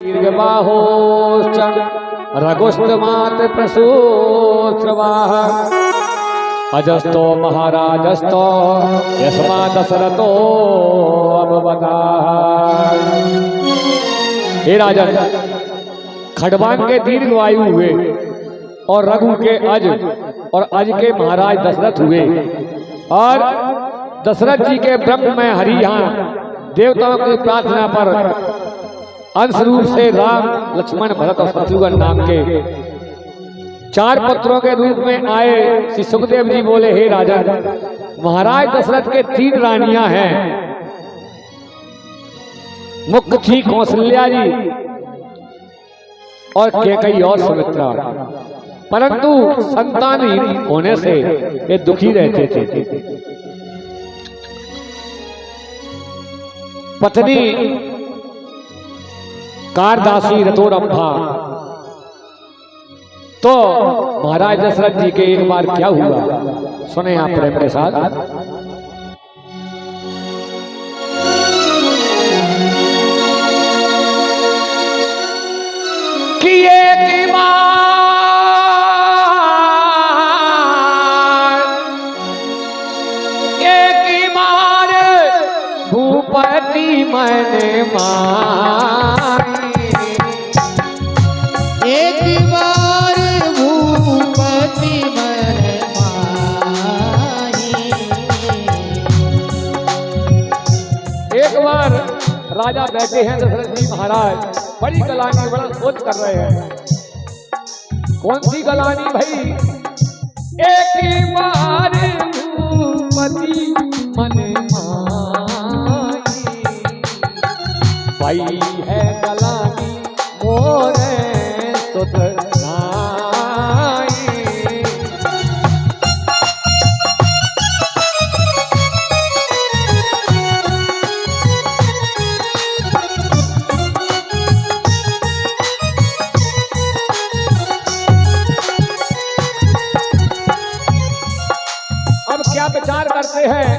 दीर्घबाहोश्च रघुस्तमात् प्रसूत्रवाः अजस्तो महाराजस्तो यस्मा दशरथो अभवताः। हे राजन, खड़बान के दीर्घायु हुए और रघु के अज और अज के महाराज दशरथ हुए। और दशरथ जी के ब्रह्म में हरि यहाँ देवताओं की प्रार्थना पर अंश रूप से राम, लक्ष्मण, भरत और शत्रुघ्न नाम के 4 पुत्रों के रूप में आए। श्री सुखदेव जी बोले, हे राजन, महाराज दशरथ के 3 रानियां हैं। मुख्य थी कौशल्या जी और कैकेयी और सुमित्रा, परंतु संतानहीन होने से ये दुखी रहते थे। पत्नी कारदासी रतोरंभा। तो महाराज दशरथ जी के एक बार क्या हुआ, सुने आप प्रेम के साथ। कि एक बार भूपति मन मारी, एक बार भूपति मन मारी। एक बार राजा बैठे हैं दशरथ जी महाराज, बड़ी गलानी, बड़ा सोच कर रहे हैं। कौन सी गलानी भाई? एक बार भूपति मन मारी, भाई है गलानी मोरे सुत नाई। अब क्या विचार करते हैं,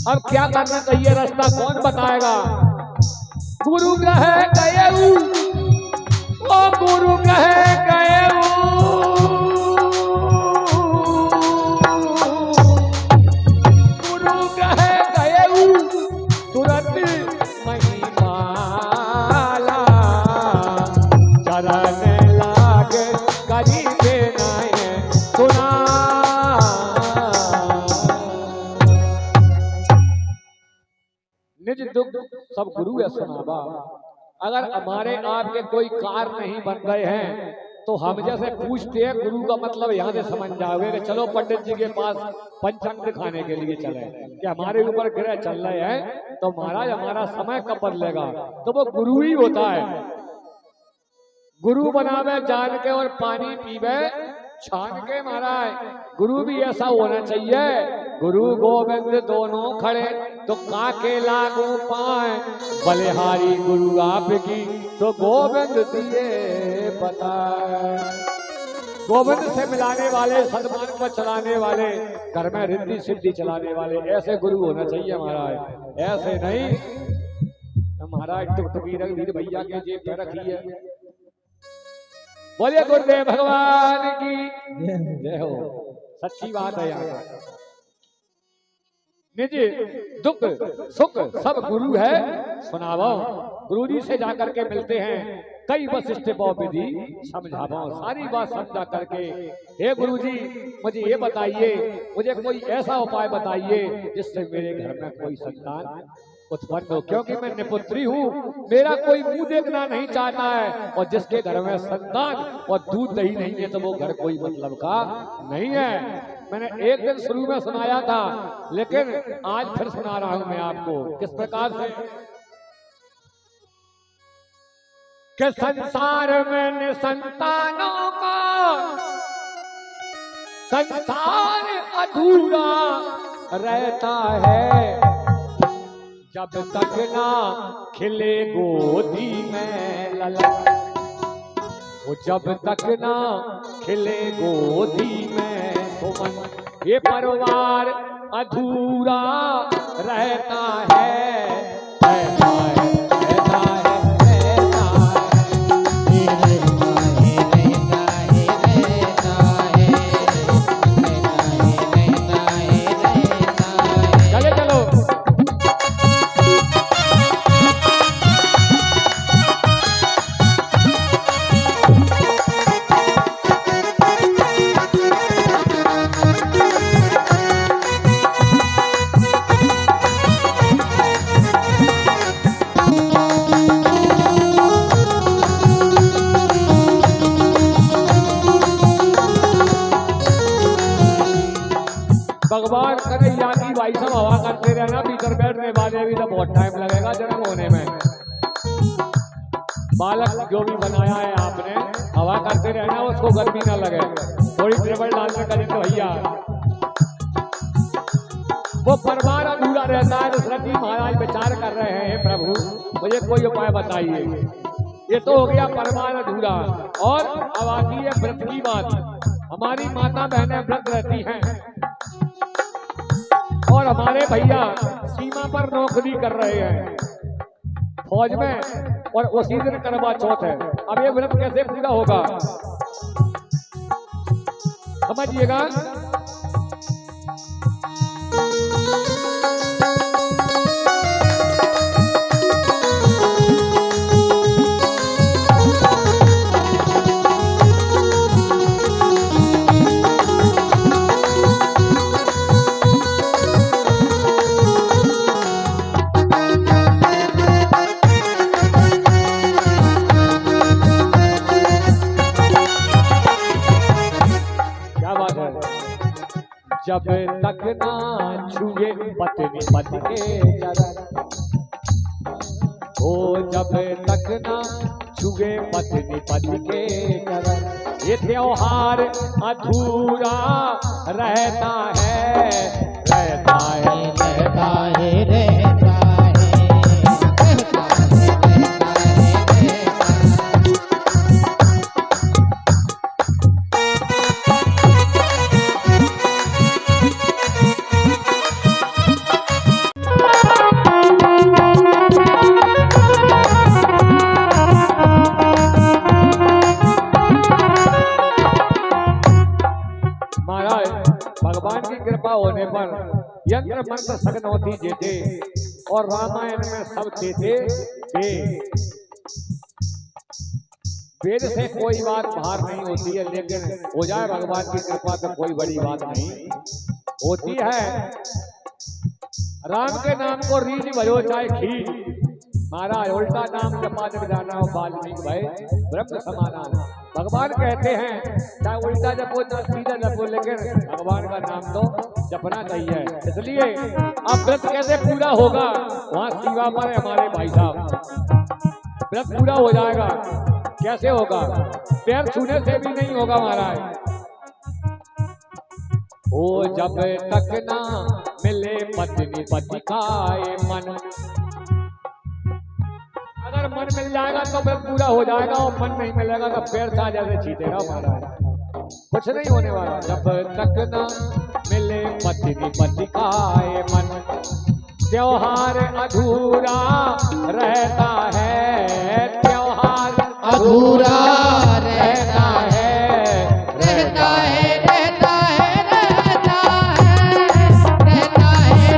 अब क्या करना चाहिए, रास्ता कौन बताएगा? गुरु ग्रह गए, ओ गुरु ग्रह गए, गुरु ग्रह गए, तुरंत महिमाला चरण लाग करीबे नाय सुना। निज दुख सब गुरु है सुनावा। अगर हमारे आपके कोई कार्य नहीं बन रहे हैं तो हम जैसे पूछते हैं, गुरु का मतलब यहाँ से समझ जाओगे कि चलो पंडित जी के पास पंचांग दिखाने के लिए चले, कि हमारे ऊपर ग्रह चल रहे हैं तो महाराज हमारा समय कब बदलेगा, तो वो गुरु ही होता है। गुरु बनावे जान के और पानी पीवे छान के महाराज। गुरु भी ऐसा होना चाहिए, गुरु गोविंद दोनों खड़े तो काके लागू पाए, बलिहारी गुरु आपकी तो गोविंद दिए बताए। गोविंद से मिलाने वाले, सदमार्ग पर चलाने वाले, घर में रिद्धि सिद्धि चलाने वाले, ऐसे गुरु होना चाहिए महाराज। ऐसे नहीं महाराज टुकटुकी रघुवीर भैया के जेब पे रखी है। बोलिए गुरुदेव भगवान की जय हो। सच्ची बात है यहाँ। निज दुख सुख सब गुरु है सुनावो। गुरु जी से जाकर के मिलते हैं, कई वशिष्ठ विधि समझावो। सारी बात समझा करके, हे गुरु जी मुझे ये बताइए, मुझे कोई ऐसा उपाय बताइए जिससे मेरे घर में कोई संतान उत्पन्न हो, क्योंकि मैं निपुत्री हूँ, मेरा कोई मुंह देखना नहीं चाहता है। और जिसके घर में संतान और दूध दही नहीं है तो वो घर कोई मतलब का नहीं है। मैंने एक दिन शुरू में सुनाया था, लेकिन आज फिर सुना रहा हूं मैं आपको। किस प्रकार से कि संसार में निसंतानों का संसार अधूरा रहता है, जब तक ना खिले गोदी में ललन, वो जब तक ना खिले गोदी में सुमन, ये परिवार अधूरा रहता है। भाई साहब हवा करते रहना, भीतर बैठने वाले भी तो बहुत टाइम लगेगा जन्म होने में। बालक जो भी बनाया है आपने, हवा करते रहना, उसको गर्मी ना लगे, थोड़ी टेबल डालने करें तो भैया वो परिवार अधूरा रहता है। दशरथ जी महाराज विचार कर रहे हैं, प्रभु मुझे कोई उपाय बताइए। ये तो हो गया परिवार अधूरा, और अब आती है व्रत की बात। हमारी माता बहनें व्रत रहती हैं और हमारे भैया सीमा पर नौकरी कर रहे हैं फौज में, और उसी दिन करवा चौथ है। अब ये व्रत कैसे पूरा होगा, समझिएगा। जब तक ना छुए पत्नी पति के चरण, ओ जब तक ना छुए पत्नी पति के चरण, ये त्योहार अधूरा रहता है, रहता है, रहता है, रहता है। भगवान की कृपा होने पर यंत्र मंत्र सगनौती देते और रामायण में सब देते। वेद से कोई बात बाहर नहीं होती है, लेकिन हो जाए भगवान की कृपा तो कोई बड़ी बात नहीं होती है। राम के नाम को रीझ भयो चाहे खींच, महाराज उल्टा नाम जपा जब जाना हो वाल्मीकि भाई ब्रह्म समाना। भगवान कहते हैं चाहे उल्टा जपो चाहे सीधा जपो, लेकिन भगवान का नाम तो जपना चाहिए। इसलिए अब व्रत कैसे पूरा होगा, वहाँ सीमा पर है हमारे भाई साहब। व्रत पूरा हो जाएगा, कैसे होगा, पैर छूने से भी नहीं होगा महाराज। ओ जब तक ना मिले पत्नी पति का ये मन, अगर मन मिल जाएगा तो व्रत पूरा हो जाएगा, और मन नहीं मिलेगा तो पैर सा जैसे चीतेगा महाराज, कुछ नहीं होने वाला। जब तक ना मिले पत्नी पति का ये मन, त्योहार अधूरा रहता है, त्योहार अधूरा रहता है, रहता है, रहता है, रहता है, रहता है, रहता है,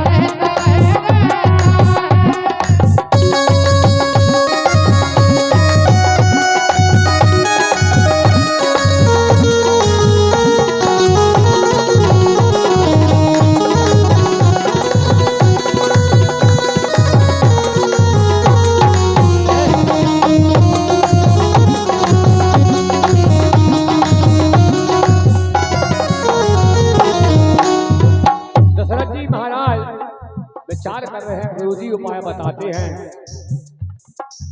विचार कर रहे हैं। गुरुजी उपाय बताते हैं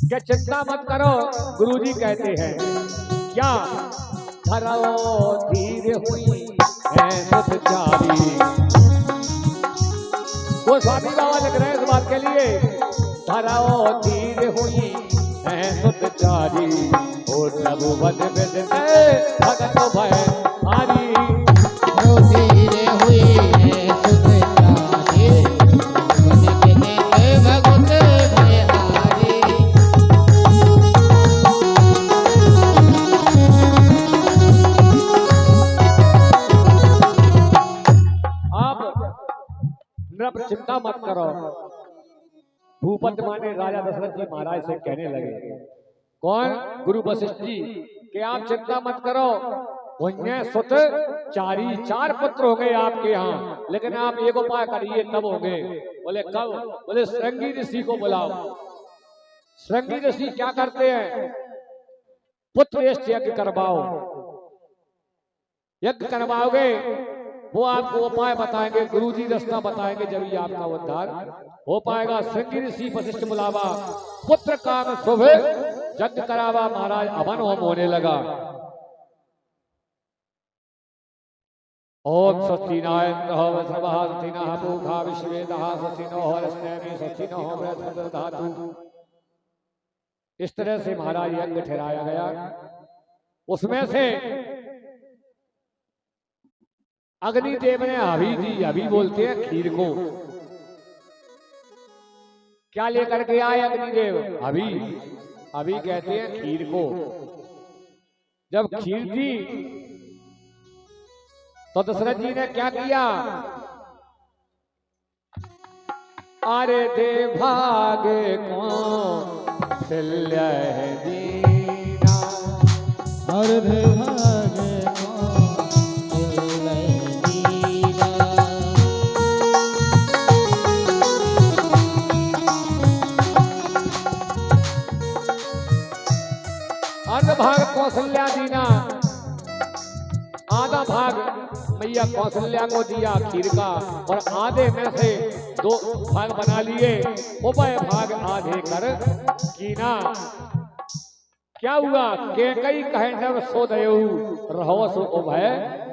कि चिंता मत करो। गुरुजी कहते हैं क्या, धरो धीर हुई है सतचारी। वो स्वामी बाबा लिख रहे हैं इस बात के लिए, धरो धीर हुई है सतचारी, और प्रभु बद बिदते भगत भय हारी। धीरे हुई है सुखचारी, भगत भयहारी। अब चिंता मत करो। भूपत माने राजा दशरथ जी महाराज से कहने लगे, कौन, गुरु वशिष्ठ जी, कि आप चिंता मत करो, पुण्य सुत चारी, 4 पुत्र हो गए आपके यहाँ, लेकिन आप एक उपाय करिए तब होंगे। बोले कब? बोले श्रृंगी ऋषि को बुलाओ। श्रृंगी ऋषि क्या करते हैं, पुत्र यज्ञ करवाओ। यज्ञ करवाओगे, वो आपको उपाय बताएंगे, गुरुजी रास्ता बताएंगे, जब ही आपका उद्धार हो पाएगा। श्रृंगी ऋषि वशिष्ठ बुलावा, पुत्र काम शुभ यज्ञ करावा। महाराज हवन होम होने लगा। ओम स्वस्ति न इंद्रो सर्वः स्वस्ति नः पूषा विश्ववेदः स्वस्ति नो हरस्तेमी स्वस्ति नो बृहस्पतिर्दधातु। इस तरह से महाराज यज्ञ ठहराया गया। उसमें से अग्निदेव ने हवी दी। हवी बोलते हैं खीर को। क्या लेकर के आए अग्निदेव? हवी। हवी कहते हैं खीर को। जब खीर दी तो दशरथ जी ने क्या किया? अरे दे भागे कौशल्या दीना, अरे दे भागे कौशल्या दीना। अर्ध भाग कौशल्या दीना, आधा भाग मैया कौशल्या को दिया खीर का, और आधे में से 2 भाग बना लिए। उभय भाग आधे कर कीना। क्या हुआ? के कई कहे नव सो दयऊ, रहो सो उभय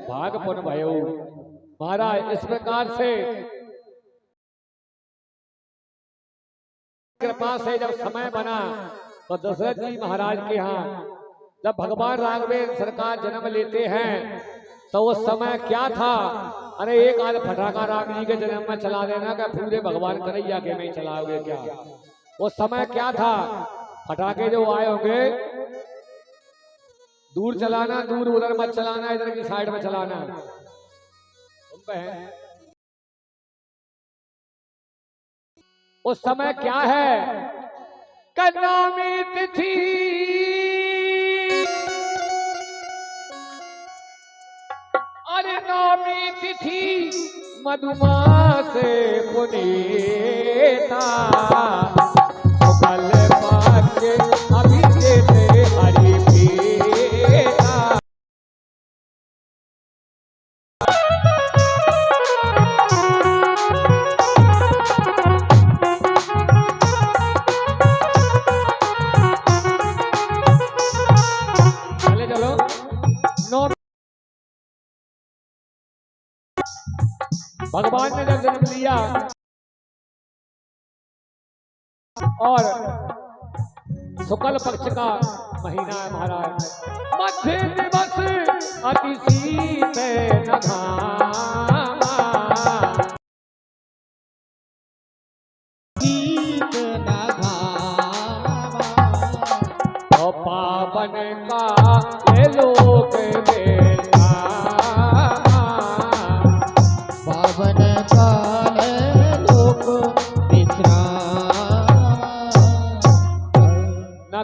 भाग पुन भयऊ। महाराज इस प्रकार से कृपा से जब समय बना तो दशरथ जी महाराज के यहाँ जब भगवान राघवेंद्र सरकार जन्म लेते हैं तो उस समय क्या था? अरे एक आध फटाका राम जी के जन्म में चला देना का पूरे भगवान कन्हैया के में चलाओगे क्या? उस समय क्या था? फटाके जो आए होंगे दूर चलाना, दूर उधर मत चलाना, इधर की साइड में चलाना। उस समय क्या है? कन्नामी तिथि, अरे नौमी तिथि मधुमास पुनीता, सुकल पाके अभिषेक हरि प्रीता। चले चलो। भगवान ने जब जन्म लिया और शुक्ल पक्ष का महीना है महाराज, मध्य दिवस अति शीत न घामा, शीत न घामा। और पावन का ये लोक बेटा, पावन काल लोक विश्राम। न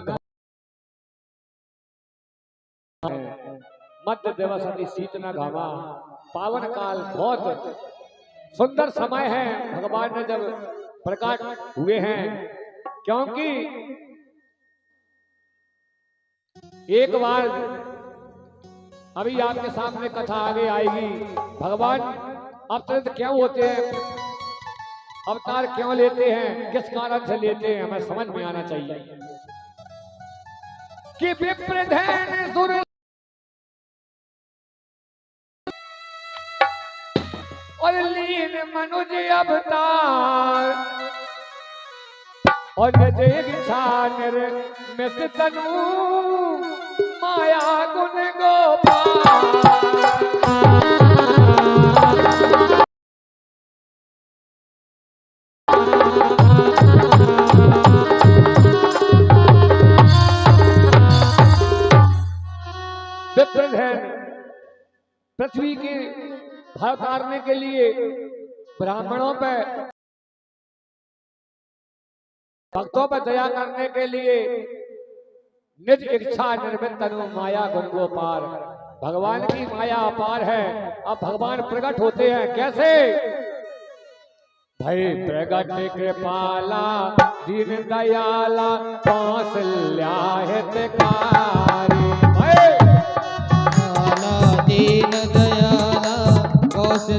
मध्य दिवस अति शीत न घामा। पावन काल बहुत सुंदर समय है भगवान ने जब प्रकट हुए हैं, क्योंकि एक बार अभी आपके सामने कथा आगे आएगी। भगवान अवतरित क्यों होते हैं, अवतार क्यों लेते हैं, किस कारण से लेते हैं, हमें समझ में आना चाहिए। कि विप्रधैन सुर और लीन मनुज अवतार, और इच्छा निर्मित तनु माया गुण गोपाल। विप्रधैन पृथ्वी की भार उतारने के लिए ब्राह्मणों पे, भक्तों पर दया करने के लिए निज इच्छा निर्मित तनु माया गुण गोपार। भगवान की माया अपार है। अब भगवान प्रकट होते हैं कैसे? भय प्रगट कृपाला दीन दयाला कौशल्या हितकारी। दीन दयाला कौशल्या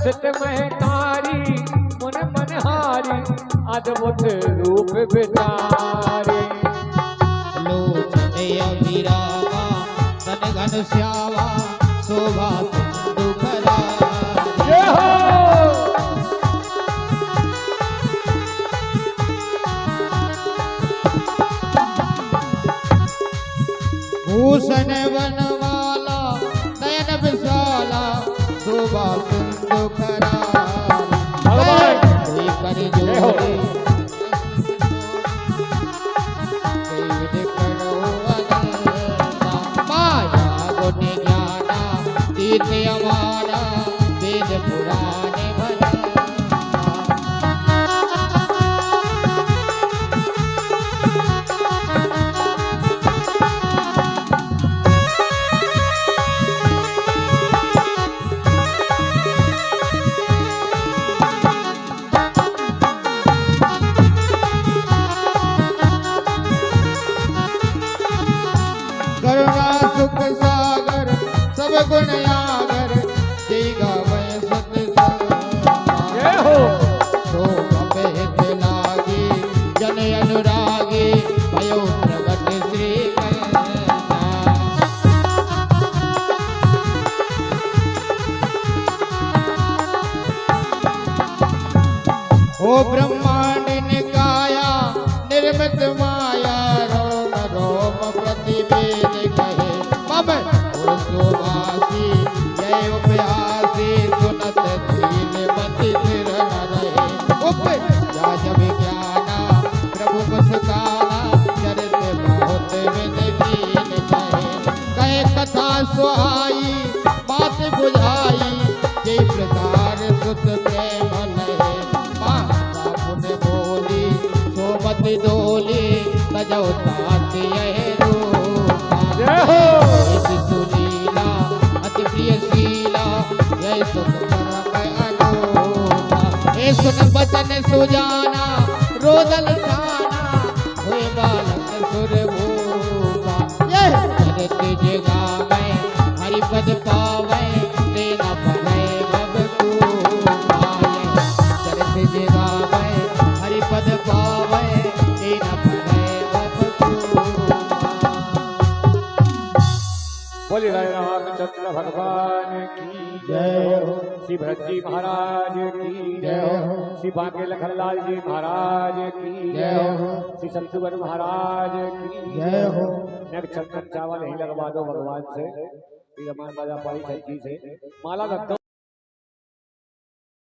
सित महतारी मुन मनहारी अद्भुत रूप विचारी लोचने अभिरामा तन घन श्यामा शोभा सिंधु करारी जय हो भूषण वनमाला नयन विशाला शोभा सिंधु भगवान। करारी कर जय हो। जोड़े विविध करो अनंता माया गुण ज्ञाना तीर्थ अमाना वेद पुराण भरता करुणा सुख सागर सब गुण आगर जय गावे सत जय हो शोभ हित लागी जन अनुरागी भयो प्रगट श्री कृष्ण ओ ब्रह्मांड निकाया निर्मित माया रोम रोम प्रतिवेद कहे मम ओ सुवासी जय उपयासी सुनत धीर मति स्थिर न रहे उप जाज विज्ञाना प्रभु मुस्काना चरित बहुत विनवीन कहे कथा सुहाई बात बुझाई जय प्रकार सुत प्रेम लहे माता पुण्य बोली सोमति डोली तजौ तात यह रूपा जय हो ऐसी सुलीला अति प्रिय शीला यह सुख परम अनूपा ए सुन बचन सुजाना रोदन खाना हुए बालक सुरभूपा यह चरित जगा में हरिपद पावे तेना परे बब कूपा चरित जगा में हरिपद पावे तेना परे बब कूपा बोले रामचंद्र भगवान की जय हो। श्री भरत जी महाराज की जय हो। श्री बांके लखनलाल जी महाराज की जय हो। श्री संतुवर महाराज की जय हो। नेक चंदन चावल ही लगवा दो भगवान से श्री रमान राजा पाई छज्जी से माला रख दो।